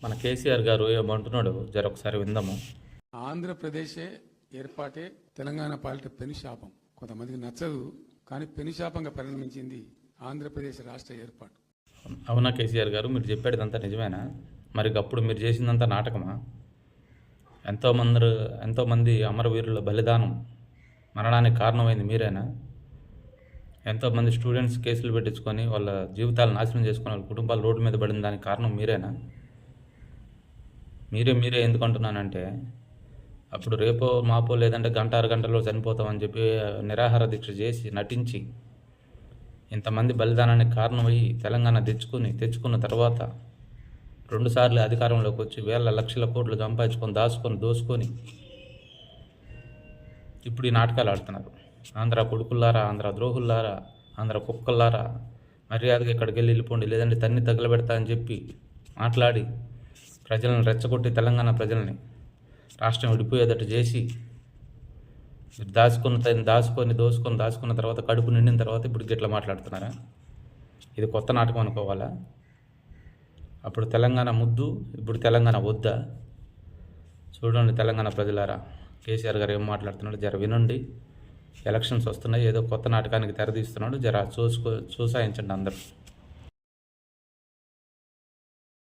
మన కేసీఆర్ గారు ఏమంటున్నాడు ఒకసారి విందాము. ఆంధ్రప్రదేశే ఏర్పాటే తెలంగాణ పాలిట పెనుశాపం. కొంతమందికి నచ్చదు, కానీ పెనుశాపంగా పరిణమించింది ఆంధ్రప్రదేశ్ రాష్ట్ర ఏర్పాటు. అవునా కేసీఆర్ గారు, మీరు చెప్పేదంతా నిజమేనా? మరి అప్పుడు మీరు చేసిందంతా నాటకమా? ఎంతోమంది అమరవీరుల బలిదానం మరణానికి కారణమైంది మీరేనా? ఎంతోమంది స్టూడెంట్స్ కేసులు పెట్టించుకొని వాళ్ళ జీవితాలు నాశనం చేసుకుని వాళ్ళ కుటుంబాలు రోడ్డు మీద పడిన దానికి కారణం మీరేనా? మీరే ఎందుకు అంటున్నానంటే, అప్పుడు రేపో మాపో లేదంటే గంట అరగంటలో చనిపోతామని చెప్పి నిరాహార దీక్ష చేసి నటించి ఇంతమంది బలిదానానికి కారణమయ్యి తెలంగాణ తెచ్చుకున్న తర్వాత 2 సార్లు అధికారంలోకి వచ్చి వేల లక్షల కోట్లు సంపాదించుకొని దోసుకొని ఇప్పుడు ఈ నాటకాలు ఆడుతున్నారు. ఆంధ్ర కొడుకుల్లారా, ఆంధ్ర ద్రోహుల్లారా, ఆంధ్ర కుక్కల్లారా, మర్యాదగా ఇక్కడికి వెళ్ళిపోండి, లేదంటే తన్ని తగలబెడతా అని చెప్పి మాట్లాడి ప్రజలను రెచ్చగొట్టి తెలంగాణ ప్రజల్ని రాష్ట్రం విడిపోయేటట్టు చేసి దాచుకున్న తర్వాత కడుపు నిండిన తర్వాత ఇప్పుడు గిట్లా మాట్లాడుతున్నారా? ఇది కొత్త నాటకం అనుకోవాలా? అప్పుడు తెలంగాణ ముద్దు, ఇప్పుడు తెలంగాణ వద్దా? చూడండి తెలంగాణ ప్రజలారా, కేసీఆర్ గారు ఏం మాట్లాడుతున్నాడు జర వినండి. ఎలక్షన్స్ వస్తున్నాయి, ఏదో కొత్త నాటకానికి తెరదీస్తున్నాడు, జర చూసాయించండి అందరూ.